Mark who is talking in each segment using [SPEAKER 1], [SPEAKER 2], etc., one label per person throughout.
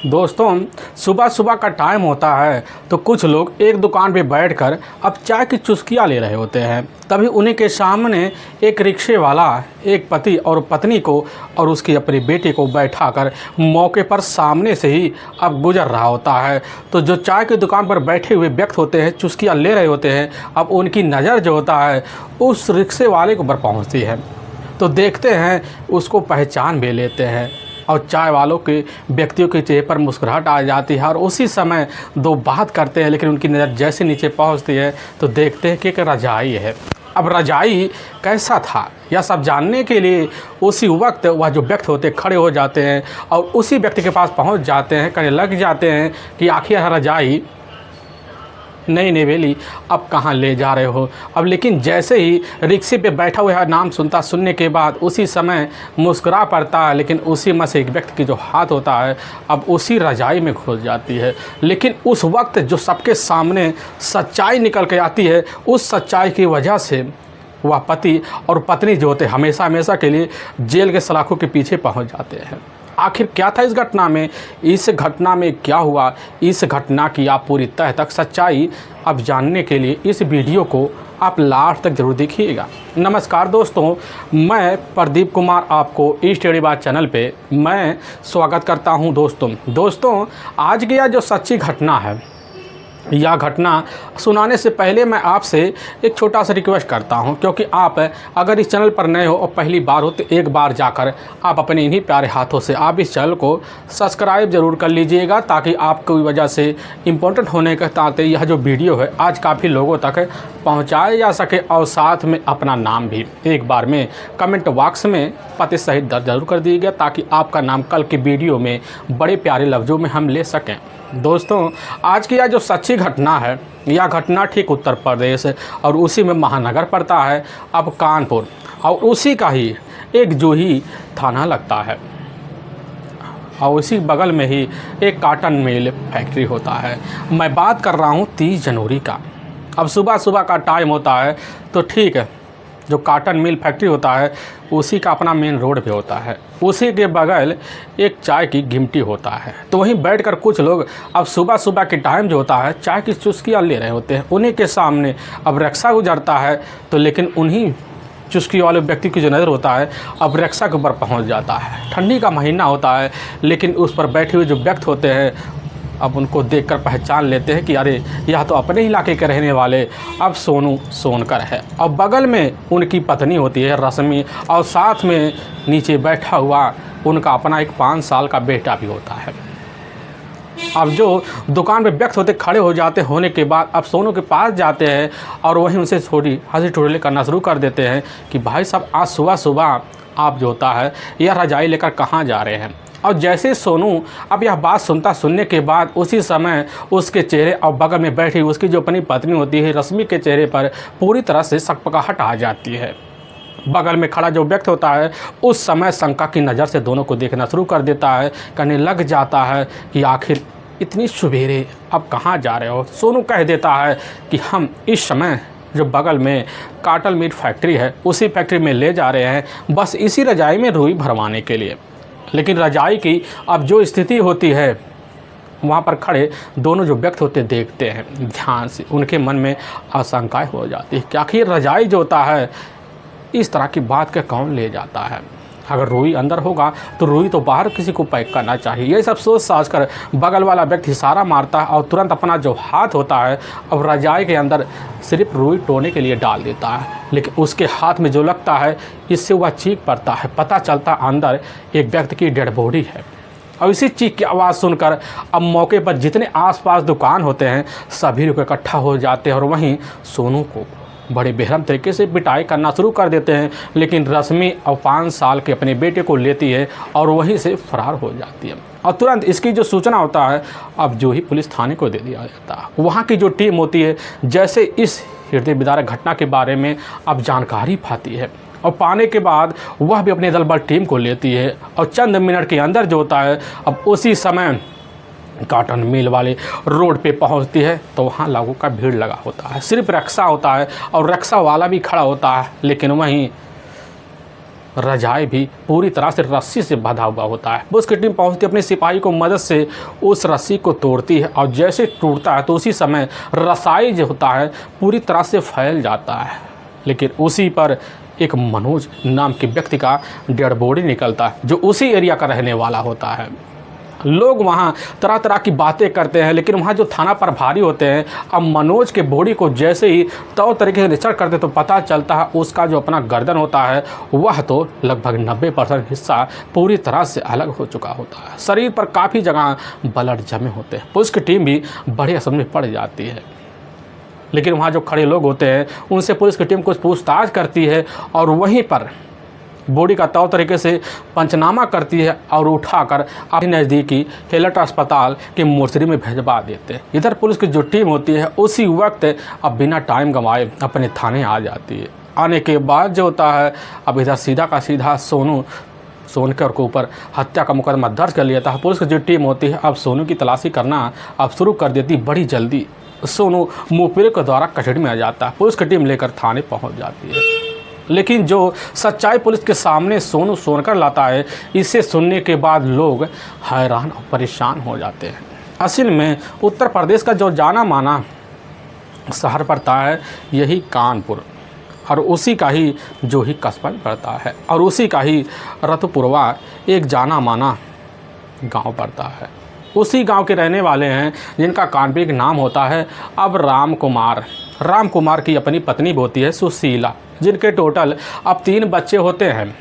[SPEAKER 1] दोस्तों, सुबह सुबह का टाइम होता है तो कुछ लोग एक दुकान पे बैठकर अब चाय की चुस्कियाँ ले रहे होते हैं। तभी उन्हीं के सामने एक रिक्शे वाला एक पति और पत्नी को और उसकी अपनी बेटी को बैठाकर मौके पर सामने से ही अब गुजर रहा होता है। तो जो चाय की दुकान पर बैठे हुए व्यक्ति होते हैं, चुस्कियाँ ले रहे होते हैं, अब उनकी नज़र जो होता है उस रिक्शे वाले के ऊपर पहुँचती है। तो देखते हैं, उसको पहचान भी लेते हैं और चाय वालों के व्यक्तियों के चेहरे पर मुस्कुराहट आ जाती है और उसी समय दो बात करते हैं। लेकिन उनकी नज़र जैसे नीचे पहुंचती है तो देखते हैं कि एक रजाई है। अब रजाई कैसा था यह सब जानने के लिए उसी वक्त वह जो व्यक्ति होते खड़े हो जाते हैं और उसी व्यक्ति के पास पहुंच जाते हैं, कहने लग जाते हैं कि आखिर यह रजाई नहीं निवेली, अब कहाँ ले जा रहे हो। अब लेकिन जैसे ही रिक्शे पे बैठा हुआ नाम सुनने के बाद उसी समय मुस्कुरा पड़ता है। लेकिन उसी में से एक व्यक्ति की जो हाथ होता है अब उसी रजाई में घुस जाती है। लेकिन उस वक्त जो सबके सामने सच्चाई निकल के आती है, उस सच्चाई की वजह से वह पति और पत्नी जो होते हमेशा हमेशा के लिए जेल के सलाखों के पीछे पहुंच जाते हैं। आखिर क्या था इस घटना में, इस घटना में क्या हुआ, इस घटना की आप पूरी तह तक सच्चाई अब जानने के लिए इस वीडियो को आप लास्ट तक जरूर देखिएगा। नमस्कार दोस्तों, मैं प्रदीप कुमार आपको ई स्टडी बात चैनल पे मैं स्वागत करता हूं। दोस्तों आज की यह जो सच्ची घटना है, यह घटना सुनाने से पहले मैं आपसे एक छोटा सा रिक्वेस्ट करता हूं, क्योंकि आप अगर इस चैनल पर नए हो और पहली बार हो तो एक बार जाकर आप अपने इन्हीं प्यारे हाथों से आप इस चैनल को सब्सक्राइब ज़रूर कर लीजिएगा, ताकि आपकी वजह से इम्पोर्टेंट होने के नाते यह जो वीडियो है आज काफ़ी लोगों तक पहुंचाया जा सके। और साथ में अपना नाम भी एक बार में कमेंट बॉक्स में पते सहित दर्ज जरूर कर दीजिएगा, ताकि आपका नाम कल की वीडियो में बड़े प्यारे लफ्ज़ों में हम ले सकें। दोस्तों आज की यह जो सच्ची घटना है, यह घटना ठीक उत्तर प्रदेश और उसी में महानगर पड़ता है अब कानपुर, और उसी का ही एक जूही थाना लगता है और उसी बगल में ही एक कॉटन मिल फैक्ट्री होता है। मैं बात कर रहा हूँ 30 जनवरी का। अब सुबह सुबह का टाइम होता है तो ठीक है, जो कॉटन मिल फैक्ट्री होता है उसी का अपना मेन रोड पे होता है, उसी के बगल एक चाय की गिमटी होता है। तो वहीं बैठकर कुछ लोग अब सुबह सुबह के टाइम जो होता है चाय की चुस्कियाँ ले रहे होते हैं। उन्हीं के सामने अब रिक्शा गुजरता है, तो लेकिन उन्हीं चुस्की वाले व्यक्ति की जो नज़र होता है अब रिक्शा के ऊपर पहुँच जाता है। ठंडी का महीना होता है, लेकिन उस पर बैठे हुए जो व्यक्ति होते हैं अब उनको देखकर पहचान लेते हैं कि अरे यह तो अपने इलाके के रहने वाले अब सोनू सोनकर है। और बगल में उनकी पत्नी होती है रश्मि, और साथ में नीचे बैठा हुआ उनका अपना एक 5 साल का बेटा भी होता है। अब जो दुकान पे व्यक्ति होते खड़े हो जाते होने के बाद अब सोनू के पास जाते हैं और वहीं उनसे थोड़ी हंसी ठिठोली करना शुरू कर देते हैं कि भाई साहब आज सुबह सुबह आप जो होता है यह रजाई लेकर कहाँ जा रहे हैं। और जैसे सोनू अब यह बात सुनने के बाद उसी समय उसके चेहरे और बगल में बैठी उसकी जो अपनी पत्नी होती है रश्मि के चेहरे पर पूरी तरह से सकपकाहट आ जाती है। बगल में खड़ा जो व्यक्ति होता है उस समय शंका की नज़र से दोनों को देखना शुरू कर देता है, कहने लग जाता है कि आखिर इतनी सवेरे अब कहाँ जा रहे हो। सोनू कह देता है कि हम इस समय जो बगल में कॉटन मिल फैक्ट्री है उसी फैक्ट्री में ले जा रहे हैं, बस इसी रजाई में रुई भरवाने के लिए। लेकिन रजाई की अब जो स्थिति होती है वहाँ पर खड़े दोनों जो व्यक्ति होते देखते हैं ध्यान से, उनके मन में आशंकाएं हो जाती है कि आखिर रजाई जो होता है इस तरह की बात का कौन ले जाता है। अगर रुई अंदर होगा तो रुई तो बाहर किसी को पैक करना चाहिए। ये सब सोच साच कर बगल वाला व्यक्ति इशारा मारता है और तुरंत अपना जो हाथ होता है अब रजाई के अंदर सिर्फ रुई टोने के लिए डाल देता है। लेकिन उसके हाथ में जो लगता है इससे वह चीख पड़ता है, पता चलता अंदर एक व्यक्ति की डेड बॉडी है। और इसी चीख की आवाज़ सुनकर अब मौके पर जितने आसपास दुकान होते हैं सभी लोग इकट्ठा हो जाते हैं और वहीं सोनू को बड़े बेरहम तरीके से पिटाई करना शुरू कर देते हैं। लेकिन रश्मि और 5 साल के अपने बेटे को लेती है और वहीं से फरार हो जाती है। और तुरंत इसकी जो सूचना होता है अब जो ही पुलिस थाने को दे दिया जाता है। वहाँ की जो टीम होती है जैसे इस हृदय विदारक घटना के बारे में अब जानकारी पाती है और पाने के बाद वह भी अपने दल बल टीम को लेती है और चंद मिनट के अंदर जो होता है अब उसी समय कॉटन मिल वाले रोड पे पहुंचती है। तो वहाँ लोगों का भीड़ लगा होता है, सिर्फ रिक्शा होता है और रिक्शा वाला भी खड़ा होता है। लेकिन वहीं रजाई भी पूरी तरह से रस्सी से बंधा हुआ होता है। पुलिस की टीम पहुंचती अपने सिपाही को मदद से उस रस्सी को तोड़ती है और जैसे टूटता है तो उसी समय रसाई जो होता है पूरी तरह से फैल जाता है। लेकिन उसी पर एक मनोज नाम के व्यक्ति का डेड बॉडी निकलता है जो उसी एरिया का रहने वाला होता है। लोग वहाँ तरह तरह की बातें करते हैं, लेकिन वहाँ जो थाना प्रभारी होते हैं अब मनोज के बॉडी को जैसे ही तौर तरीके से रिसर्च करते तो पता चलता है उसका जो अपना गर्दन होता है वह तो लगभग 90% हिस्सा पूरी तरह से अलग हो चुका होता है। शरीर पर काफ़ी जगह ब्लड जमे होते हैं। पुलिस की टीम भी बड़ी असर में पड़ जाती है, लेकिन वहाँ जो खड़े लोग होते हैं उनसे पुलिस की टीम कुछ पूछताछ करती है और वहीं पर बॉडी का तौर तरीके से पंचनामा करती है और उठाकर अपनी नज़दीकी हेलट अस्पताल के मोर्चरी में भिजवा देते हैं। इधर पुलिस की जो टीम होती है उसी वक्त अब बिना टाइम गंवाए अपने थाने आ जाती है। आने के बाद जो होता है अब इधर सीधा का सीधा सोनकर के ऊपर हत्या का मुकदमा दर्ज कर लिया था। पुलिस की जो टीम होती है अब सोनू की तलाशी करना अब शुरू कर देती। बड़ी जल्दी सोनू मुखबिर के द्वारा कस्टडी में आ जाता है। पुलिस की टीम लेकर थाने पहुंच जाती है, लेकिन जो सच्चाई पुलिस के सामने सोनू सोनकर लाता है इसे सुनने के बाद लोग हैरान और परेशान हो जाते हैं। असल में उत्तर प्रदेश का जो जाना माना शहर पड़ता है यही कानपुर, और उसी का ही जो ही कस्बा पड़ता है, और उसी का ही रतपुरवा एक जाना माना गांव पड़ता है। उसी गांव के रहने वाले हैं जिनका कानपुर नाम होता है अब राम कुमार की अपनी पत्नी भी होती है सुशीला, जिनके टोटल अब 3 बच्चे होते हैं,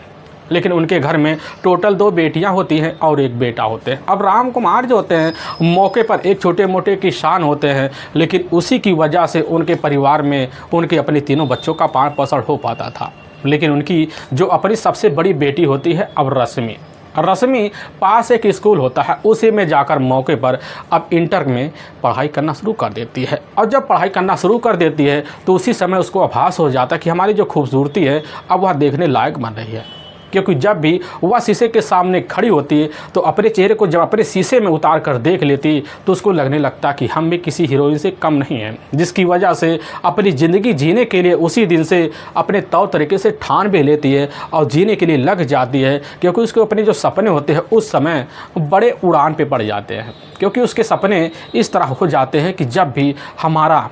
[SPEAKER 1] लेकिन उनके घर में टोटल 2 बेटियां होती हैं और 1 बेटा होते हैं। अब राम कुमार जो होते हैं मौके पर एक छोटे मोटे किसान होते हैं, लेकिन उसी की वजह से उनके परिवार में उनके अपने 3 बच्चों का पालन पोषण हो पाता था। लेकिन उनकी जो अपनी सबसे बड़ी बेटी होती है अब रश्मि पास एक स्कूल होता है, उसी में जाकर मौके पर अब इंटर में पढ़ाई करना शुरू कर देती है। और जब पढ़ाई करना शुरू कर देती है तो उसी समय उसको आभास हो जाता है कि हमारी जो खूबसूरती है अब वह देखने लायक बन रही है, क्योंकि जब भी वह शीशे के सामने खड़ी होती है तो अपने चेहरे को जब अपने शीशे में उतार कर देख लेती तो उसको लगने लगता कि हम भी किसी हीरोइन से कम नहीं हैं, जिसकी वजह से अपनी ज़िंदगी जीने के लिए उसी दिन से अपने तौर तरीके से ठान भी लेती है और जीने के लिए लग जाती है। क्योंकि उसके अपने जो सपने होते हैं उस समय बड़े उड़ान पे पड़ जाते हैं, क्योंकि उसके सपने इस तरह हो जाते हैं कि जब भी हमारा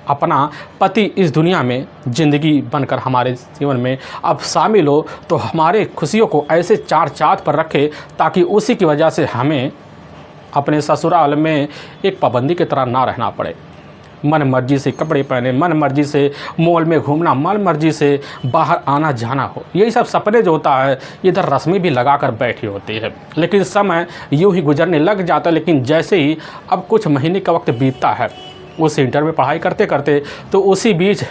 [SPEAKER 1] अपना पति इस दुनिया में ज़िंदगी बनकर हमारे जीवन में अब शामिल हो तो हमारे खुशियों को ऐसे चार चाँद पर रखे ताकि उसी की वजह से हमें अपने ससुराल में एक पाबंदी की तरह ना रहना पड़े। मन मर्जी से कपड़े पहने, मन मर्जी से मॉल में घूमना, मन मर्जी से बाहर आना जाना हो, यही सब सपने जो होता है इधर रश्मि भी लगा कर बैठी होती है। लेकिन समय यूँ ही गुजरने लग जाता है। लेकिन जैसे ही अब कुछ महीने का वक्त बीतता है उस इंटर में पढ़ाई करते करते तो उसी बीच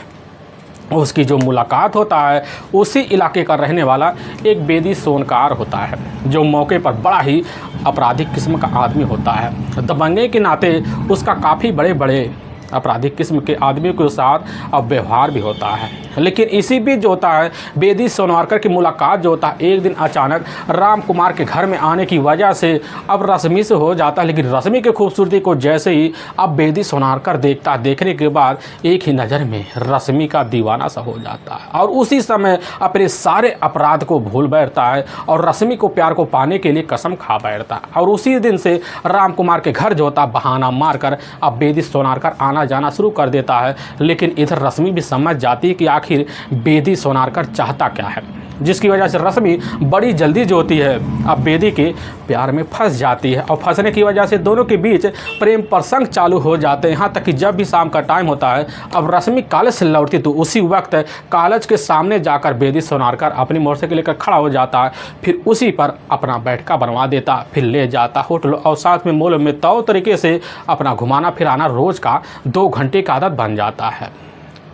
[SPEAKER 1] उसकी जो मुलाकात होता है उसी इलाके का रहने वाला एक बेदी सोनकार होता है, जो मौके पर बड़ा ही आपराधिक किस्म का आदमी होता है। दबंगे के नाते उसका काफ़ी बड़े बड़े आपराधिक किस्म के आदमी के साथ अब व्यवहार भी होता है। लेकिन इसी बीच जो होता है बेदी सोनवारकर की मुलाकात जो होता है एक दिन अचानक राम कुमार के घर में आने की वजह से अब रश्मि से हो जाता है। लेकिन रश्मि की खूबसूरती को जैसे ही अब बेदी सोनवारकर देखता है, देखने के बाद एक ही नज़र में रश्मि का दीवाना सा हो जाता है और उसी समय अपने सारे अपराध को भूल बैठता है और रश्मि को प्यार को पाने के लिए कसम खा बैठता है। और उसी दिन से राम कुमार के घर जो होता है बहाना मारकर अब बेदी सोनवारकर आना जाना शुरू कर देता है। लेकिन इधर रश्मि भी समझ जाती है कि आखिर बेदी सोनवारकर चाहता क्या है, जिसकी वजह से रश्मि बड़ी जल्दी जो होती है अब बेदी के प्यार में फंस जाती है और फंसने की वजह से दोनों के बीच प्रेम प्रसंग चालू हो जाते हैं। यहाँ तक कि जब भी शाम का टाइम होता है अब रश्मि कॉलेज से लौटती तो उसी वक्त कॉलेज के सामने जाकर बेदी सोनवारकर अपनी मोटरसाइकिल लेकर खड़ा हो जाता है, फिर उसी पर अपना बैठका बनवा देता, फिर ले जाता होटल और साथ में मॉल में तौर तरीके से अपना घुमाना फिराना रोज़ का 2 घंटे का आदत बन जाता है।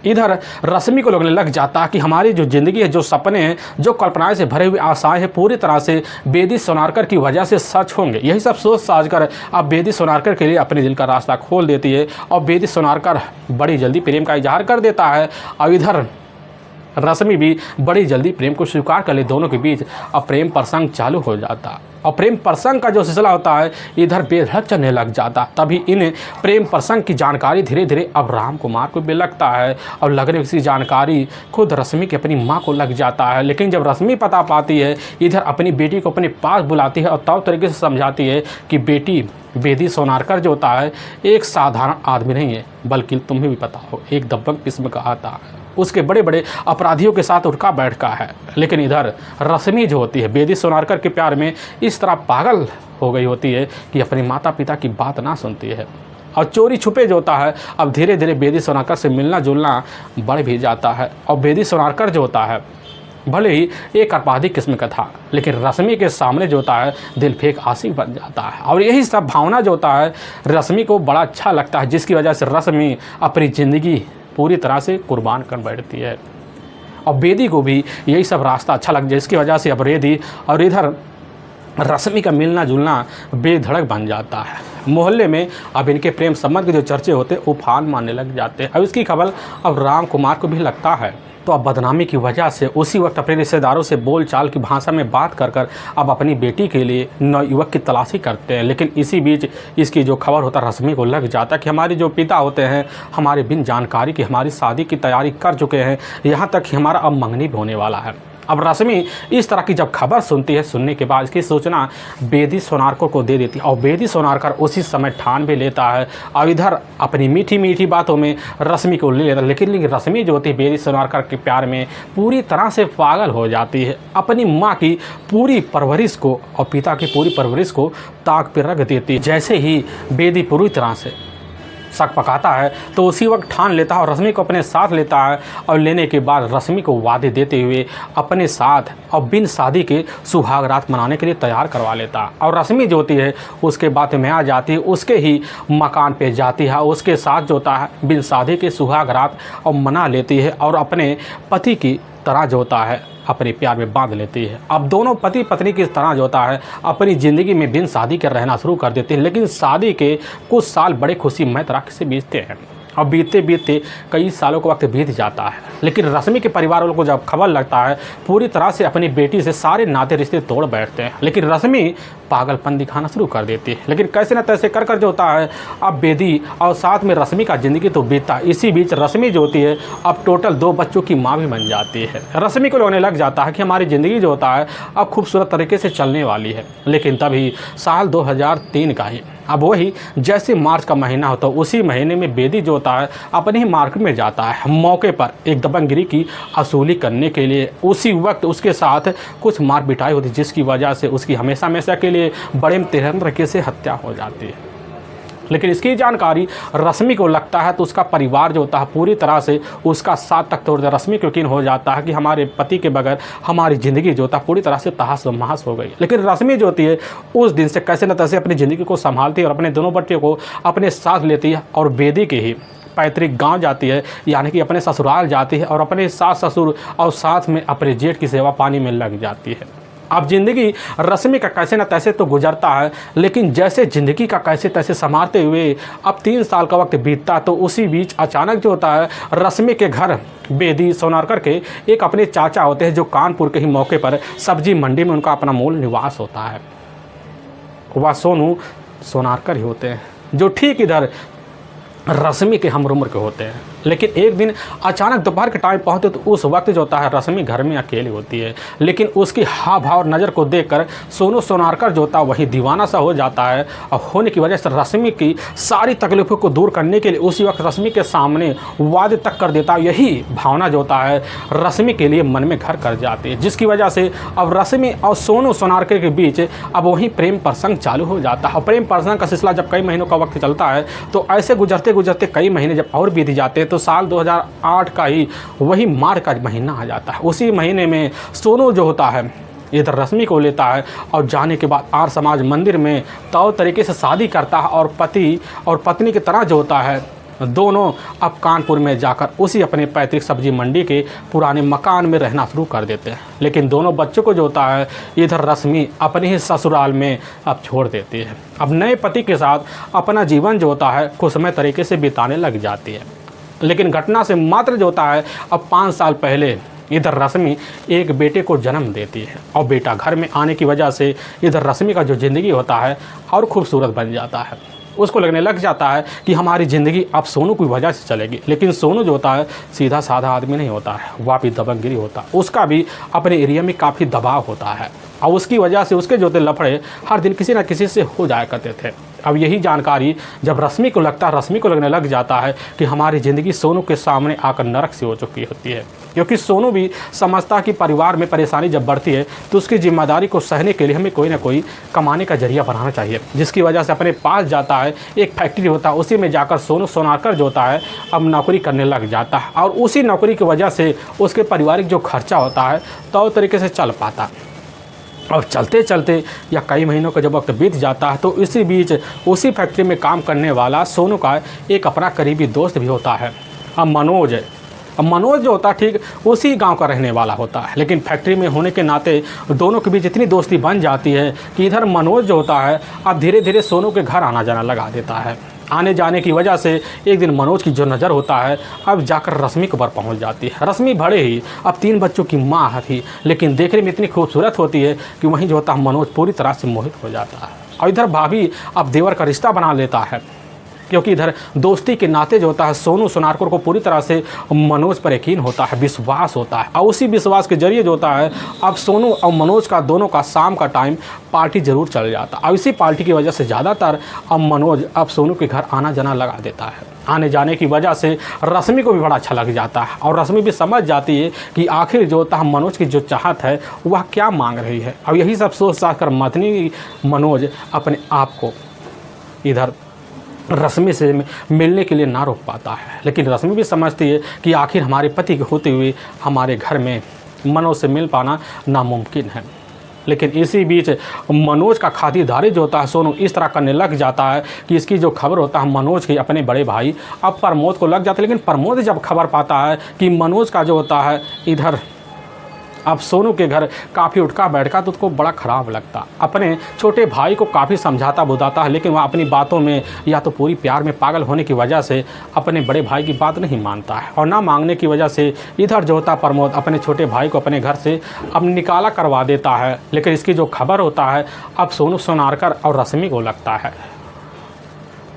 [SPEAKER 1] इधर रश्मि को लगने लग जाता है कि हमारी जो ज़िंदगी है, जो सपने हैं, जो कल्पनाएं से भरे हुए आशाएं हैं, पूरी तरह से बेदी सोनवारकर की वजह से सच होंगे। यही सब सोच साझ कर अब बेदी सोनवारकर के लिए अपने दिल का रास्ता खोल देती है और बेदी सोनवारकर बड़ी जल्दी प्रेम का इजहार कर देता है। और इधर रश्मि भी बड़ी जल्दी प्रेम को स्वीकार कर ली। दोनों के बीच अब प्रेम प्रसंग चालू हो जाता और प्रेम प्रसंग का जो सिलसिला होता है इधर बेधड़क चलने लग जाता। तभी इन प्रेम प्रसंग की जानकारी धीरे धीरे अब राम कुमार को भी लगता है और लगने की जानकारी खुद रश्मि की अपनी माँ को लग जाता है। लेकिन जब रश्मि पता पाती है इधर अपनी बेटी को अपने पास बुलाती है और तब तरीके से समझाती है कि बेटी बेदी सोनारकर जो होता है एक साधारण आदमी नहीं है, बल्कि तुम्हें भी पता हो एक दबंग किस्म का आता है, उसके बड़े बड़े अपराधियों के साथ उठका बैठका है। लेकिन इधर रश्मि जो होती है बेदी सोनारकर के प्यार में इस तरह पागल हो गई होती है कि अपने माता पिता की बात ना सुनती है और चोरी छुपे जो होता है अब धीरे धीरे बेदी सोनारकर से मिलना जुलना बढ़ भी जाता है। और बेदी सोनारकर जो होता है भले ही एक आपराधिक किस्म का था, लेकिन रश्मि के सामने जो होता है दिल फेंक आशिक बन जाता है। और यही सब भावना जो होता है रश्मि को बड़ा अच्छा लगता है, जिसकी वजह से रश्मि अपनी ज़िंदगी पूरी तरह से कुर्बान कर बैठती है। और बेदी को भी यही सब रास्ता अच्छा लग जाए, जिसकी वजह से अब बेदी और इधर रश्मि का मिलना जुलना बेधड़क बन जाता है। मोहल्ले में अब इनके प्रेम संबंध के जो चर्चे होते हैं उफान मारने लग जाते हैं। अब इसकी खबर अब राम कुमार को भी लगता है, तो अब बदनामी की वजह से उसी वक्त अपने रिश्तेदारों से बोलचाल की भाषा में बात कर कर अब अपनी बेटी के लिए नवयुवक की तलाशी करते हैं। लेकिन इसी बीच इसकी जो खबर होता है रश्मि को लग जाता कि हमारे जो पिता होते हैं हमारे बिन जानकारी की हमारी शादी की तैयारी कर चुके हैं, यहाँ तक कि हमारा अब मंगनी भी होने वाला है। अब रश्मि इस तरह की जब खबर सुनती है, सुनने के बाद इसकी सूचना बेदी सोनारकर को दे देती है और बेदी सोनारकर उसी समय ठान भी लेता है और इधर अपनी मीठी मीठी बातों में रश्मि को ले लेता है। लेकिन रश्मि जो होती है बेदी सोनारकर के प्यार में पूरी तरह से पागल हो जाती है। अपनी माँ की पूरी परवरिश को और पिता की पूरी परवरिश को ताक पर रख देती है। जैसे ही बेदी पूरी तरह से शक पकाता है तो उसी वक्त ठान लेता है और रश्मि को अपने साथ लेता है और लेने के बाद रश्मि को वादे देते हुए अपने साथ और बिन शादी के सुहाग रात मनाने के लिए तैयार करवा लेता है। और रश्मि जो होती है उसके बाद में आ जाती है, उसके ही मकान पे जाती है, उसके साथ जो होता है बिन शादी के सुहाग रात और मना लेती है और अपने पति की तरह जो होता है अपने प्यार में बांध लेती है। अब दोनों पति पत्नी की तरह जो होता है अपनी ज़िंदगी में बिन शादी के रहना शुरू कर देते हैं। लेकिन शादी के कुछ साल बड़े खुशी मय तरह से बीतते हैं। अब बीतते बीतते कई सालों का वक्त बीत जाता है, लेकिन रश्मि के परिवार वालों को जब खबर लगता है पूरी तरह से अपनी बेटी से सारे नाते रिश्ते तोड़ बैठते हैं। लेकिन रश्मि पागलपन दिखाना शुरू कर देती है। लेकिन कैसे न तैसे कर जो होता है अब बेदी और साथ में रश्मि का ज़िंदगी तो बीतता है। इसी बीच रश्मि जो होती है अब टोटल 2 बच्चों की माँ भी बन जाती है। रश्मि को लगने लग जाता है कि हमारी ज़िंदगी जो होता है अब खूबसूरत तरीके से चलने वाली है। लेकिन तभी साल 2003 का ही अब वही जैसे मार्च का महीना होता है उसी महीने में बेदी जो होता है अपने ही मार्केट में जाता है मौके पर एक दबंगगिरी की वसूली करने के लिए। उसी वक्त उसके साथ कुछ मार पिटाई होती जिसकी वजह से उसकी हमेशा हमेशा के लिए बड़े तेरहन तरीके से हत्या हो जाती है। लेकिन इसकी जानकारी रश्मि को लगता है तो उसका परिवार जो होता है पूरी तरह से उसका साथ तक तोड़ देता। रश्मि को यकीन हो जाता है कि हमारे पति के बगैर हमारी ज़िंदगी जो होता है पूरी तरह से तहस महस हो गई। लेकिन रश्मि जो होती है उस दिन से कैसे न तैसे अपनी ज़िंदगी को संभालती है और अपने दोनों बच्चों को अपने साथ लेती है और बेदी के ही पैतृक गांव जाती है, यानी कि अपने ससुराल जाती है और अपने सास ससुर और साथ में अपने जेठ की सेवा पानी में लग जाती है। अब ज़िंदगी रश्मि का कैसे न तैसे तो गुजरता है, लेकिन जैसे ज़िंदगी का कैसे तैसे संभालते हुए अब 3 साल का वक्त बीतता तो उसी बीच अचानक जो होता है रश्मि के घर बेदी सोनारकर के एक अपने चाचा होते हैं जो कानपुर के ही मौके पर सब्जी मंडी में उनका अपना मूल निवास होता है। वह सोनू सोनारकर ही होते हैं जो ठीक इधर रश्मि के हम उम्र के होते हैं। लेकिन एक दिन अचानक दोपहर के टाइम पहुँचते तो उस वक्त जो होता है रश्मि घर में अकेली होती है। लेकिन उसकी हाव भाव और नज़र को देखकर सोनू सोनारकर जो होता है वही दीवाना सा हो जाता है और होने की वजह से रश्मि की सारी तकलीफ़ों को दूर करने के लिए उसी वक्त रश्मि के सामने वादे तक कर देता है। यही भावना जो होता है रश्मि के लिए मन में घर कर जाती है, जिसकी वजह से अब रश्मि और सोनू सोनारकर के बीच अब वही प्रेम प्रसंग चालू हो जाता है। और प्रेम प्रसंग का सिलसिला जब कई महीनों का वक्त चलता है तो ऐसे गुजरते गुजरते कई महीने जब और बीत जाते हैं तो साल 2008 का ही वही मार्च का महीना आ जाता है। उसी महीने में सोनू जो होता है इधर रश्मि को लेता है और जाने के बाद आर्य समाज मंदिर में तौर तरीके से शादी करता है और पति और पत्नी की तरह जो होता है दोनों अब कानपुर में जाकर उसी अपने पैतृक सब्जी मंडी के पुराने मकान में रहना शुरू कर देते हैं। लेकिन दोनों बच्चों को जो होता है इधर रश्मि अपने ही ससुराल में अब छोड़ देती है। अब नए पति के साथ अपना जीवन जो होता है खुशमय तरीके से बिताने लग जाती है। लेकिन घटना से मात्र जो होता है अब 5 साल पहले इधर रश्मि एक बेटे को जन्म देती है और बेटा घर में आने की वजह से इधर रश्मि का जो ज़िंदगी होता है और खूबसूरत बन जाता है। उसको लगने लग जाता है कि हमारी ज़िंदगी अब सोनू की वजह से चलेगी। लेकिन सोनू जो होता है सीधा साधा आदमी नहीं होता है, वह भी दबंगगिरी होता है। उसका भी अपने एरिया में काफ़ी दबाव होता है और उसकी वजह से उसके जो थे लफड़े हर दिन किसी न किसी से हो जाया करते थे। अब यही जानकारी जब रश्मि को लगने लग जाता है कि हमारी ज़िंदगी सोनू के सामने आकर नरक से हो चुकी होती है, क्योंकि सोनू भी समझता कि परिवार में परेशानी जब बढ़ती है तो उसकी जिम्मेदारी को सहने के लिए हमें कोई ना कोई कमाने का जरिया बनाना चाहिए, जिसकी वजह से अपने पास जाता है एक फैक्ट्री होता है, उसी में जाकर सोनू सोनारकर जो होता है अब नौकरी करने लग जाता है और उसी नौकरी की वजह से उसके पारिवारिक जो खर्चा होता है तो तरीके से चल पाता है। और चलते चलते या कई महीनों का जब वक्त बीत जाता है तो इसी बीच उसी फैक्ट्री में काम करने वाला सोनू का एक अपना करीबी दोस्त भी होता है, अब मनोज जो होता है ठीक उसी गांव का रहने वाला होता है। लेकिन फैक्ट्री में होने के नाते दोनों के बीच इतनी दोस्ती बन जाती है कि इधर मनोज जो होता है अब धीरे धीरे सोनू के घर आना जाना लगा देता है। आने जाने की वजह से एक दिन मनोज की जो नज़र होता है अब जाकर रश्मि के ऊपर पहुंच जाती है। रश्मि बड़े ही अब 3 बच्चों की माँ थी, लेकिन देखने में इतनी खूबसूरत होती है कि वहीं जो होता है मनोज पूरी तरह से मोहित हो जाता है। और इधर भाभी अब देवर का रिश्ता बना लेता है, क्योंकि इधर दोस्ती के नाते जो होता है सोनू सोनारकर को पूरी तरह से मनोज पर यकीन होता है, विश्वास होता है। और उसी विश्वास के जरिए जो होता है अब सोनू और मनोज का दोनों का शाम का टाइम पार्टी ज़रूर चल जाता है। और इसी पार्टी की वजह से ज़्यादातर अब मनोज अब सोनू के घर आना जाना लगा देता है। आने जाने की वजह से रश्मि को भी बड़ा अच्छा लग जाता है और रश्मि भी समझ जाती है कि आखिर जो होता है मनोज की जो चाहत है वह क्या मांग रही है। और यही सब सोच साच कर मनोज अपने आप को इधर रश्मि से मिलने के लिए ना रोक पाता है। लेकिन रश्मि भी समझती है कि आखिर हमारे पति के होते हुए हमारे घर में मनोज से मिल पाना नामुमकिन है। लेकिन इसी बीच मनोज का खातिरदारी जो होता है सोनू इस तरह करने लग जाता है कि इसकी जो खबर होता है मनोज के अपने बड़े भाई अब प्रमोद को लग जाता है। लेकिन प्रमोद जब खबर पाता है कि मनोज का जो होता है इधर अब सोनू के घर काफ़ी उठका बैठका तो उसको बड़ा ख़राब लगता। अपने छोटे भाई को काफ़ी समझाता बुझाता है, लेकिन वह अपनी बातों में या तो पूरी प्यार में पागल होने की वजह से अपने बड़े भाई की बात नहीं मानता है। और ना मांगने की वजह से इधर जो होता प्रमोद अपने छोटे भाई को अपने घर से अब निकाला करवा देता है। लेकिन इसकी जो खबर होता है अब सोनू सोनारकर और रश्मि को लगता है,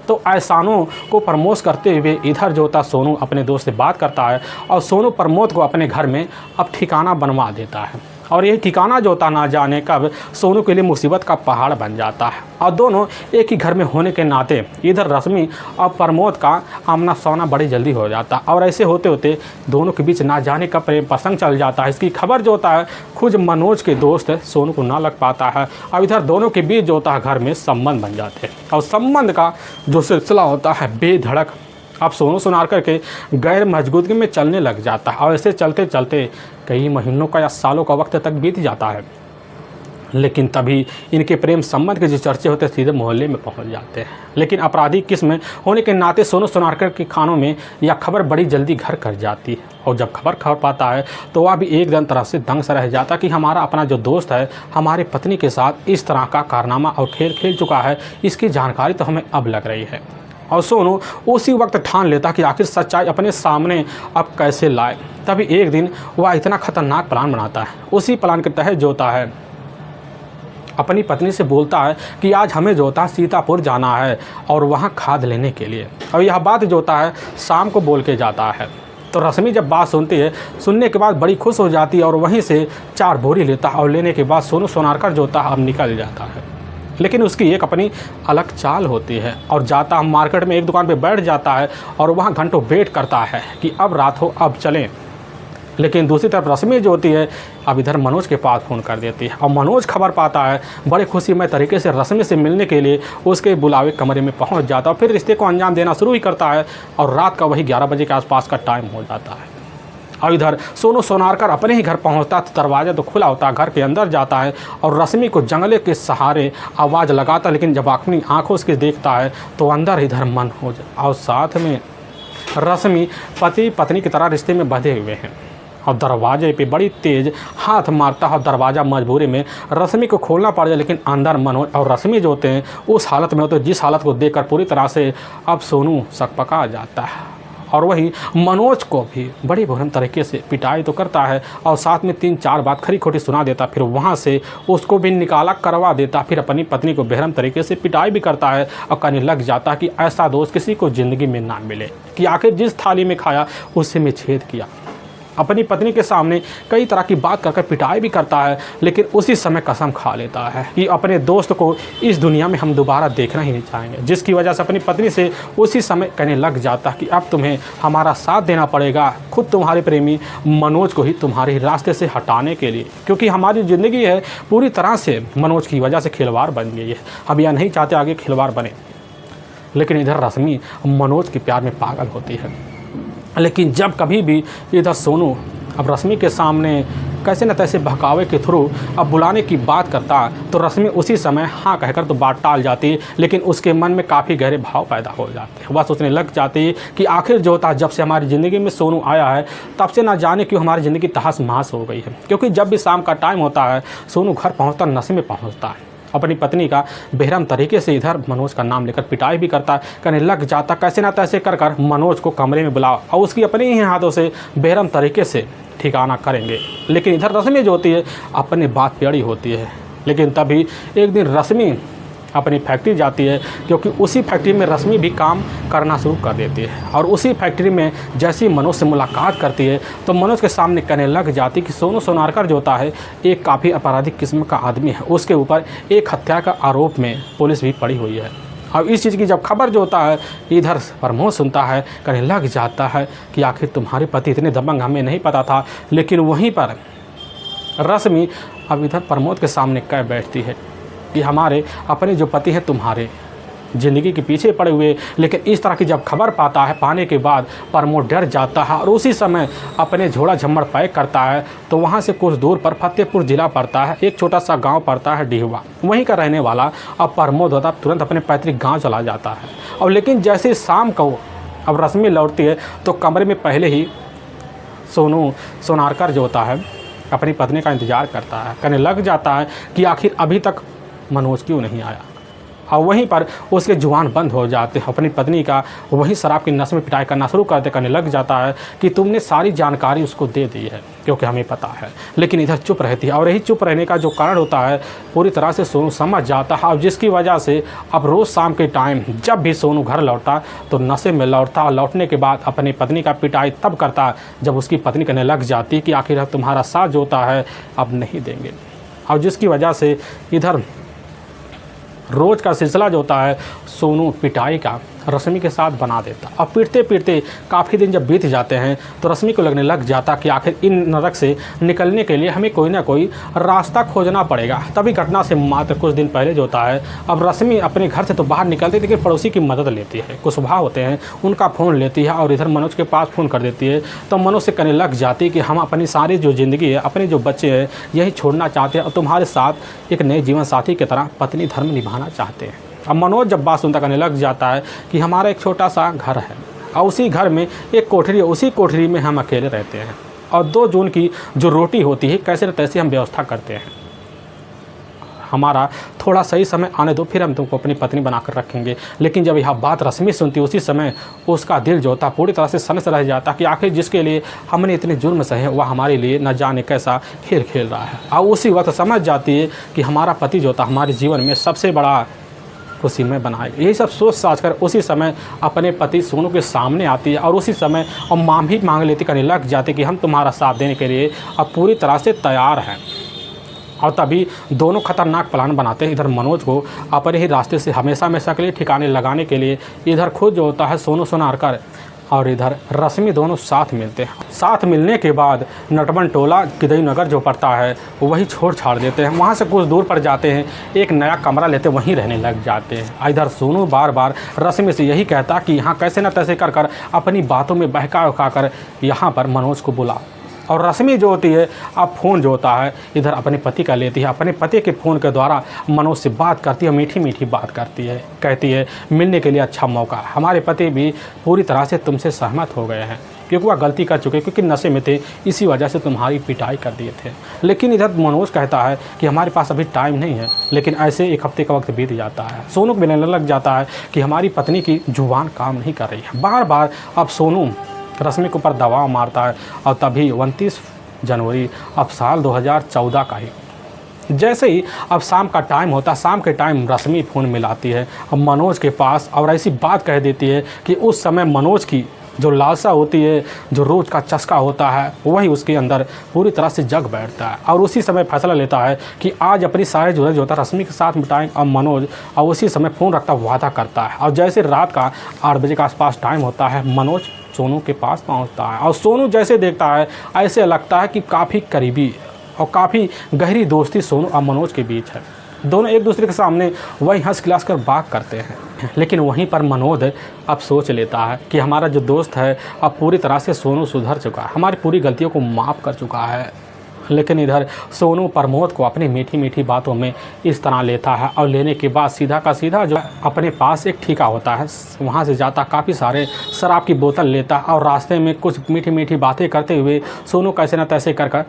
[SPEAKER 1] तो एहसानों को प्रमोद करते हुए इधर जो होता सोनू अपने दोस्त से बात करता है और सोनू प्रमोद को अपने घर में अब ठिकाना बनवा देता है। और यही ठिकाना जो होता ना जाने कब सोनू के लिए मुसीबत का पहाड़ बन जाता है। और दोनों एक ही घर में होने के नाते इधर रश्मि और प्रमोद का आमना सामना बड़ी जल्दी हो जाता है। और ऐसे होते होते दोनों के बीच ना जाने का प्रेम प्रसंग चल जाता है। इसकी खबर जो होता है खुद मनोज के दोस्त सोनू को ना लग पाता है। और इधर दोनों के बीच जो होता है घर में संबंध बन जाते हैं और संबंध का जो सिलसिला होता है बेधड़क अब सोनू सोनारकर के गैर मजबूती में चलने लग जाता है। और ऐसे चलते चलते कई महीनों का या सालों का वक्त तक बीत जाता है। लेकिन तभी इनके प्रेम संबंध के जो चर्चे होते हैं सीधे मोहल्ले में पहुंच जाते हैं। लेकिन आपराधिक किस्म होने के नाते सोनू सोनारकर के खानों में यह खबर बड़ी जल्दी घर कर जाती है। और जब खबर पाता है तो वह भी एकदम तरह से दंग सा रह जाता कि हमारा अपना जो दोस्त है हमारे पत्नी के साथ इस तरह का कारनामा और खेल खेल चुका है, इसकी जानकारी तो हमें अब लग रही है। और सोनू उसी वक्त ठान लेता कि आखिर सच्चाई अपने सामने अब कैसे लाए। तभी एक दिन वह इतना खतरनाक प्लान बनाता है। उसी प्लान के तहत जो होता है अपनी पत्नी से बोलता है कि आज हमें जो होता है सीतापुर जाना है और वहाँ खाद लेने के लिए। और यह बात जो होता है शाम को बोल के जाता है। तो रश्मि जब बात सुनती है, सुनने के बाद बड़ी खुश हो जाती है और वहीं से 4 बोरी लेता है। और लेने के बाद सोनू सोनारकर जो होता है अब निकल जाता है। लेकिन उसकी एक अपनी अलग चाल होती है और जाता हम मार्केट में एक दुकान पे बैठ जाता है और वहाँ घंटों वेट करता है कि अब रात हो अब चलें। लेकिन दूसरी तरफ रश्मि जो होती है अब इधर मनोज के पास फ़ोन कर देती है और मनोज खबर पाता है बड़े खुशीमय तरीके से रश्मि से मिलने के लिए उसके बुलावे कमरे में पहुंच जाता है। फिर रिश्ते को अंजाम देना शुरू ही करता है और रात का वही 11 बजे के आसपास का टाइम हो जाता है। और इधर सोनू सोनारकर अपने ही घर पहुंचता तो दरवाज़ा तो खुला होता है, घर के अंदर जाता है और रश्मि को जंगले के सहारे आवाज़ लगाता। लेकिन जब अपनी आंखों से देखता है तो अंदर इधर मन हो जाए और साथ में रश्मि पति पत्नी की तरह रिश्ते में बंधे हुए हैं। और दरवाजे पे बड़ी तेज़ हाथ मारता है और दरवाज़ा मजबूरी में रश्मि को खोलना पड़ जाए। लेकिन अंदर मनोज और रश्मि जो होते हैं उस हालत में होते हैं जिस हालत को देखकर पूरी तरह से अब सोनू सकपका जाता है और वही मनोज को भी बड़ी बुरी तरीके से पिटाई तो करता है और साथ में 3-4 बात खरी खोटी सुना देता, फिर वहाँ से उसको भी निकाला करवा देता, फिर अपनी पत्नी को बेरहम तरीके से पिटाई भी करता है और कहने लग जाता कि ऐसा दोस्त किसी को ज़िंदगी में ना मिले, कि आखिर जिस थाली में खाया उससे में छेद किया। अपनी पत्नी के सामने कई तरह की बात कर पिटाई भी करता है, लेकिन उसी समय कसम खा लेता है कि अपने दोस्त को इस दुनिया में हम दोबारा देखना ही नहीं चाहेंगे, जिसकी वजह से अपनी पत्नी से उसी समय कहने लग जाता कि अब तुम्हें हमारा साथ देना पड़ेगा, खुद तुम्हारे प्रेमी मनोज को ही तुम्हारे रास्ते से हटाने के लिए, क्योंकि हमारी ज़िंदगी है पूरी तरह से मनोज की वजह से खिलवाड़ बन गई है। हम यह नहीं चाहते आगे खिलवाड़ बने, लेकिन इधर रश्मि मनोज के प्यार में पागल होती है। लेकिन जब कभी भी इधर सोनू अब रश्मि के सामने कैसे न तैसे बहकावे के थ्रू अब बुलाने की बात करता, तो रश्मि उसी समय हाँ कहकर तो बात टाल जाती, लेकिन उसके मन में काफ़ी गहरे भाव पैदा हो जाते हैं। वह सोचने लग जाती कि आखिर जो था, जब से हमारी ज़िंदगी में सोनू आया है तब से ना जाने क्यों हमारी ज़िंदगी तहस महस हो गई है। क्योंकि जब भी शाम का टाइम होता है सोनू घर पहुँचता नशे में पहुँचता है, अपनी पत्नी का बेरहम तरीके से इधर मनोज का नाम लेकर पिटाई भी करता, कहने लग जाता कैसे ना तैसे कर मनोज को कमरे में बुलाओ और उसकी अपने ही हाथों से बेरहम तरीके से ठिकाना करेंगे। लेकिन इधर रश्मि जो होती है अपनी बात पे अड़ी होती है। लेकिन तभी एक दिन रश्मि अपनी फैक्ट्री जाती है, क्योंकि उसी फैक्ट्री में रश्मि भी काम करना शुरू कर देती है। और उसी फैक्ट्री में जैसी मनोज से मुलाकात करती है तो मनोज के सामने कहने लग जाती कि सोनू सोनारकर जो होता है एक काफ़ी आपराधिक किस्म का आदमी है, उसके ऊपर एक हत्या का आरोप में पुलिस भी पड़ी हुई है। अब इस चीज़ की जब खबर जो होता है इधर प्रमोद सुनता है, कहने लग जाता है कि आखिर तुम्हारे पति इतने दबंग हमें नहीं पता था। लेकिन वहीं पर रश्मि अब इधर प्रमोद के सामने कह बैठती है कि हमारे अपने जो पति हैं तुम्हारे ज़िंदगी के पीछे पड़े हुए। लेकिन इस तरह की जब खबर पाता है, पाने के बाद प्रमोद डर जाता है और उसी समय अपने झोला झम्मड़ पैक करता है। तो वहाँ से कुछ दूर पर फतेहपुर ज़िला पड़ता है, एक छोटा सा गांव पड़ता है डिहवा, वहीं का रहने वाला अब प्रमोद होता तुरंत अपने पैतृक गाँव चला जाता है। और लेकिन जैसे शाम को अब रश्मि लौटती है तो कमरे में पहले ही सोनू सोनारकर जो होता है अपनी पत्नी का इंतज़ार करता है, कहने लग जाता है कि आखिर अभी तक मनोज क्यों नहीं आया। और वहीं पर उसके जुबान बंद हो जाते, अपनी पत्नी का वहीं शराब की नशे में पिटाई करना शुरू करते, कहने लग जाता है कि तुमने सारी जानकारी उसको दे दी है क्योंकि हमें पता है। लेकिन इधर चुप रहती है और यही चुप रहने का जो कारण होता है पूरी तरह से सोनू समझ जाता है। और जिसकी वजह से अब रोज़ शाम के टाइम जब भी सोनू घर लौटता तो नशे में लौटता और लौटने के बाद अपनी पत्नी का पिटाई तब करता जब उसकी पत्नी कहने लग जाती कि आखिर तुम्हारा साथ जो होता है अब नहीं देंगे। और जिसकी वजह से इधर रोज़ का सिलसिला जो होता है सोनू पिटाई का रश्मि के साथ बना देता। अब पीटते पीटते काफ़ी दिन जब बीत जाते हैं तो रश्मि को लगने लग जाता कि आखिर इन नरक से निकलने के लिए हमें कोई ना कोई रास्ता खोजना पड़ेगा। तभी घटना से मात्र कुछ दिन पहले जो होता है अब रश्मि अपने घर से तो बाहर निकलती है, लेकिन पड़ोसी की मदद लेती है। कुछ स्वभाव होते हैं उनका फ़ोन लेती है और इधर मनोज के पास फ़ोन कर देती है। तो मनोज से कहने लग जाती कि हम अपनी सारी जो ज़िंदगी है, अपने जो बच्चे हैं, यही छोड़ना चाहते हैं और तुम्हारे साथ एक नए जीवन साथी की तरह पत्नी धर्म निभाना चाहते हैं। अब मनोज जब बात सुनता कहने लग जाता है कि हमारा एक छोटा सा घर है और उसी घर में एक कोठरी है, उसी कोठरी में हम अकेले रहते हैं और 2 जून की जो रोटी होती है कैसे न तैसे हम व्यवस्था करते हैं। हमारा थोड़ा सही समय आने दो, फिर हम तुमको अपनी पत्नी बनाकर रखेंगे। लेकिन जब यह बात रश्मि सुनती उसी समय उसका दिल जो होता पूरी तरह से सनस रह जाता कि आखिर जिसके लिए हमने इतने जुर्म सहे वह हमारे लिए न जाने कैसा खेल खेल रहा है। और उसी वक्त समझ जाती है कि हमारा पति जो होता हमारे जीवन में सबसे बड़ा खुशी में बनाएगा। यही सब सोच साच कर उसी समय अपने पति सोनू के सामने आती है और उसी समय और मां भी मांग लेती, करने लग जाते कि हम तुम्हारा साथ देने के लिए अब पूरी तरह से तैयार हैं। और तभी दोनों खतरनाक प्लान बनाते हैं। इधर मनोज को अपने ही रास्ते से हमेशा हमेशा के लिए ठिकाने लगाने के लिए इधर खुद जो होता है सोनू सोनारकर और इधर रश्मि दोनों साथ मिलते हैं। साथ मिलने के बाद नटवन टोला किदई नगर जो पड़ता है वही छोड़ छाड़ देते हैं। वहाँ से कुछ दूर पर जाते हैं, एक नया कमरा लेते वहीं रहने लग जाते हैं। इधर सोनू बार बार रश्मि से यही कहता कि यहाँ कैसे न तैसे कर कर अपनी बातों में बहका उका कर यहाँ पर मनोज को बुला। और रश्मि जो होती है अब फ़ोन जो होता है इधर अपने पति का लेती है, अपने पति के फ़ोन के द्वारा मनोज से बात करती है, मीठी मीठी बात करती है, कहती है मिलने के लिए अच्छा मौका, हमारे पति भी पूरी तरह से तुमसे सहमत हो गए हैं। क्योंकि वह गलती कर चुके, क्योंकि नशे में थे, इसी वजह से तुम्हारी पिटाई कर दिए थे। लेकिन इधर मनोज कहता है कि हमारे पास अभी टाइम नहीं है। लेकिन ऐसे एक हफ्ते का वक्त बीत जाता है। सोनू को मिलने लग जाता है कि हमारी पत्नी की जुबान काम नहीं कर रही है। बार बार अब सोनू रश्मि के ऊपर दबाव मारता है। और तभी 29 जनवरी अब साल 2014 का ही जैसे ही अब शाम का टाइम होता है, शाम के टाइम रश्मि फ़ोन मिलाती है अब मनोज के पास और ऐसी बात कह देती है कि उस समय मनोज की जो लालसा होती है, जो रोज़ का चस्का होता है, वही उसके अंदर पूरी तरह से जग बैठता है। और उसी समय फैसला लेता है कि आज अपनी सारे जो होता है रश्मि के साथ मिटाएं। अब मनोज और उसी समय फ़ोन रखता वादा करता है। और जैसे रात का 8 बजे के आसपास टाइम होता है, मनोज सोनू के पास पहुंचता है। और सोनू जैसे देखता है, ऐसे लगता है कि काफ़ी करीबी और काफ़ी गहरी दोस्ती सोनू और मनोज के बीच है। दोनों एक दूसरे के सामने वही हंस खिलास कर बात करते हैं। लेकिन वहीं पर मनोज अब सोच लेता है कि हमारा जो दोस्त है अब पूरी तरह से सोनू सुधर चुका है, हमारी पूरी गलतियों को माफ़ कर चुका है। लेकिन इधर सोनू प्रमोद को अपनी मीठी मीठी बातों में इस तरह लेता है। और लेने के बाद सीधा का सीधा जो अपने पास एक ठेका होता है, वहाँ से जाता, काफ़ी सारे शराब की बोतल लेता। और रास्ते में कुछ मीठी मीठी बातें करते हुए सोनू कैसे न तैसे कर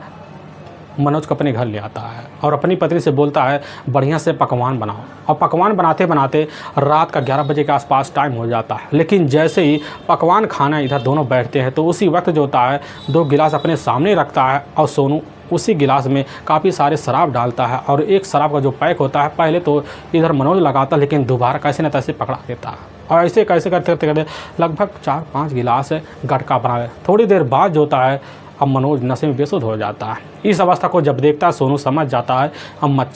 [SPEAKER 1] मनोज को अपने घर ले आता है। और अपनी पत्नी से बोलता है बढ़िया से पकवान बनाओ। और पकवान बनाते बनाते रात का 11 बजे के आसपास टाइम हो जाता है। लेकिन जैसे ही पकवान खाना इधर दोनों बैठते हैं, तो उसी वक्त जो होता है 2 गिलास अपने सामने रखता है। और सोनू उसी गिलास में काफ़ी सारे शराब डालता है। और एक शराब का जो पैक होता है, पहले तो इधर मनोज लगाता, लेकिन दोबारा कैसे न तैसे पकड़ा देता है। और ऐसे कैसे करते करते लगभग 4-5 गिलास गटका बना। थोड़ी देर बाद जो होता है अब मनोज नशे में बेसुध हो जाता है। इस अवस्था को जब देखता है सोनू समझ जाता है अब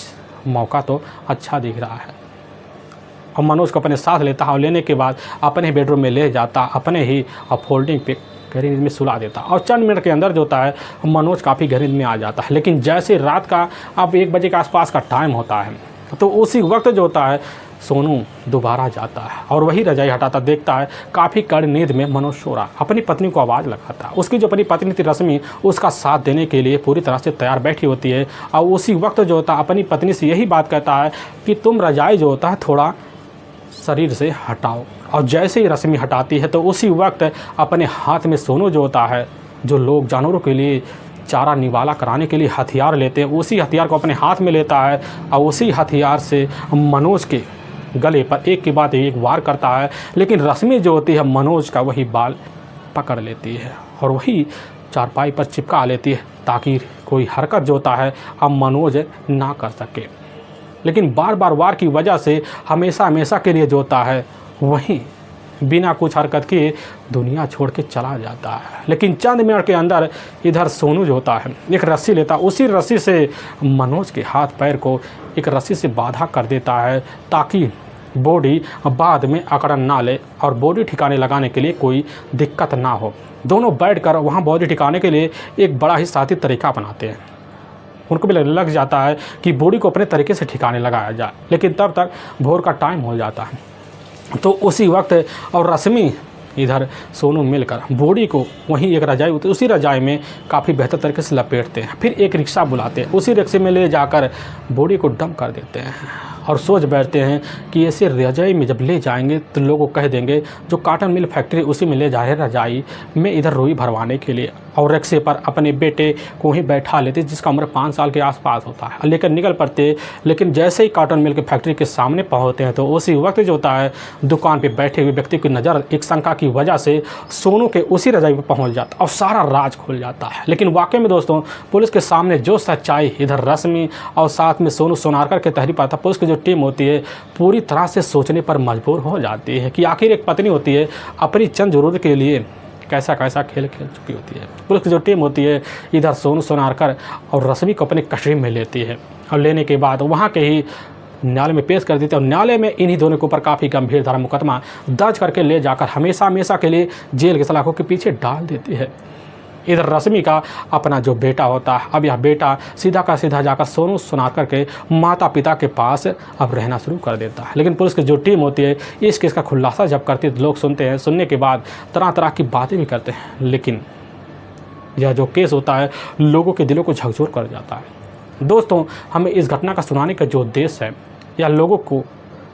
[SPEAKER 1] मौका तो अच्छा दिख रहा है। अब मनोज को अपने साथ लेता है और लेने के बाद अपने बेडरूम में ले जाता, अपने ही फोल्डिंग पे गहरी नींद में सुला देता। और चंद मिनट के अंदर जो होता है मनोज काफ़ी गहरी नींद में आ जाता है। लेकिन जैसे रात का अब 1 बजे के आसपास का टाइम होता है, तो उसी वक्त जो होता है सोनू दोबारा जाता है और वही रजाई हटाता देखता है काफ़ी कड़ी नींद में मनोज सो रहा। अपनी पत्नी को आवाज़ लगाता है। उसकी जो अपनी पत्नी थी रश्मि, उसका साथ देने के लिए पूरी तरह से तैयार बैठी होती है। और उसी वक्त जो होता है अपनी पत्नी से यही बात कहता है कि तुम रजाई जो होता है थोड़ा शरीर से हटाओ। और जैसे ही रश्मि हटाती है, तो उसी वक्त अपने हाथ में सोनू जो होता है, जो लोग जानवरों के लिए चारा निवाला कराने के लिए हथियार लेते हैं, उसी हथियार को अपने हाथ में लेता है। और उसी हथियार से मनोज के गले पर एक के बाद एक वार करता है। लेकिन रश्मि जो होती है मनोज का वही बाल पकड़ लेती है और वही चारपाई पर चिपका लेती है, ताकि कोई हरकत जो होता है अब मनोज ना कर सके। लेकिन बार बार वार की वजह से हमेशा हमेशा के लिए जो होता है वही बिना कुछ हरकत के दुनिया छोड़ के चला जाता है। लेकिन चंद मिनट के अंदर इधर सोनू जो होता है एक रस्सी लेता, उसी रस्सी से मनोज के हाथ पैर को एक रस्सी से बांधा कर देता है, ताकि बॉडी बाद में अकड़ ना ले और बॉडी ठिकाने लगाने के लिए कोई दिक्कत ना हो। दोनों बैठकर वहाँ बॉडी ठिकाने के लिए एक बड़ा ही साथी तरीका बनाते हैं। उनको भी लग जाता है कि बॉडी को अपने तरीके से ठिकाने लगाया जाए। लेकिन तब तक भोर का टाइम हो जाता है। तो उसी वक्त और रश्मि इधर सोनू मिलकर बॉडी को वहीं एक रजाई होती है, उसी रजाई में काफ़ी बेहतर तरीके से लपेटते हैं। फिर एक रिक्शा बुलाते हैं, उसी रिक्शे में ले जाकर बॉडी को डंप कर देते हैं। और सोच बैठते हैं कि ऐसे रजाई में जब ले जाएंगे तो लोगों को कह देंगे जो काटन मिल फैक्ट्री उसी में ले जा रहे रजाई में इधर रुई भरवाने के लिए। और रिक्शे पर अपने बेटे को ही बैठा लेते, जिसका उम्र 5 साल के आसपास होता है, लेकर निकल पड़ते। लेकिन जैसे ही काटन मिल के फैक्ट्री के सामने पहुँचते हैं, तो उसी वक्त जो होता है दुकान पर बैठे हुए व्यक्ति की नज़र एक शंका की वजह से सोनू के उसी रजाई पर पहुँच जाता और सारा राज खुल जाता है। लेकिन वाकई में दोस्तों पुलिस के सामने जो सच्चाई इधर रश्मि और साथ में सोनू सोनारकर के तहरीर पाता, पुलिस की जो टीम होती है पूरी तरह से सोचने पर मजबूर हो जाती है कि आखिर एक पत्नी होती है अपनी चंद जरूरत के लिए कैसा कैसा खेल खेल चुकी होती है। पुलिस की जो टीम होती है इधर सोनू सोनारकर और रश्मि को अपने कस्टडी में लेती है और लेने के बाद वहाँ के ही न्यायालय में पेश कर देते हैं। और न्यायालय में इन्हीं दोनों के ऊपर काफ़ी गंभीर धारा मुकदमा दर्ज करके ले जाकर हमेशा हमेशा के लिए जेल के सलाखों के पीछे डाल देती है। इधर रश्मि का अपना जो बेटा होता है, अब यह बेटा सीधा का सीधा जाकर सोनू सोनारकर के माता पिता के पास अब रहना शुरू कर देता है। लेकिन पुलिस की जो टीम होती है इस केस का खुलासा जब करती है, लोग सुनते हैं, सुनने के बाद तरह तरह की बातें भी करते हैं। लेकिन यह जो केस होता है लोगों के दिलों को झकझोर कर जाता है। दोस्तों हमें इस घटना का सुनाने का जो उद्देश्य है, यह लोगों को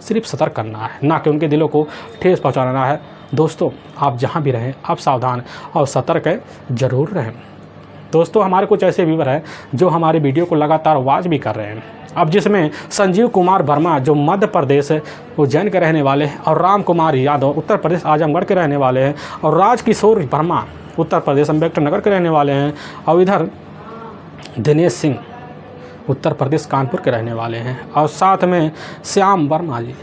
[SPEAKER 1] सिर्फ सतर्क करना है, ना कि उनके दिलों को ठेस पहुँचाना है। दोस्तों आप जहां भी रहें आप सावधान और सतर्क ज़रूर रहें। दोस्तों हमारे कुछ ऐसे व्यूअर हैं जो हमारे वीडियो को लगातार वॉच भी कर रहे हैं। अब जिसमें संजीव कुमार वर्मा जो मध्य प्रदेश उज्जैन के रहने वाले हैं, और राम कुमार यादव उत्तर प्रदेश आजमगढ़ के रहने वाले हैं, और राजकिशोर वर्मा उत्तर प्रदेश अम्बेडकर नगर के रहने वाले हैं, और इधर दिनेश सिंह उत्तर प्रदेश कानपुर के रहने वाले हैं, और साथ में श्याम वर्मा जी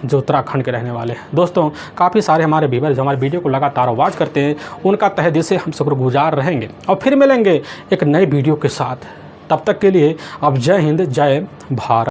[SPEAKER 1] जो उत्तराखंड के रहने वाले हैं। दोस्तों काफ़ी सारे हमारे व्यूअर्स हमारे वीडियो को लगातार वॉच करते हैं, उनका तहे दिल से हम शुक्रगुजार रहेंगे और फिर मिलेंगे एक नई वीडियो के साथ। तब तक के लिए अब जय हिंद जय भारत।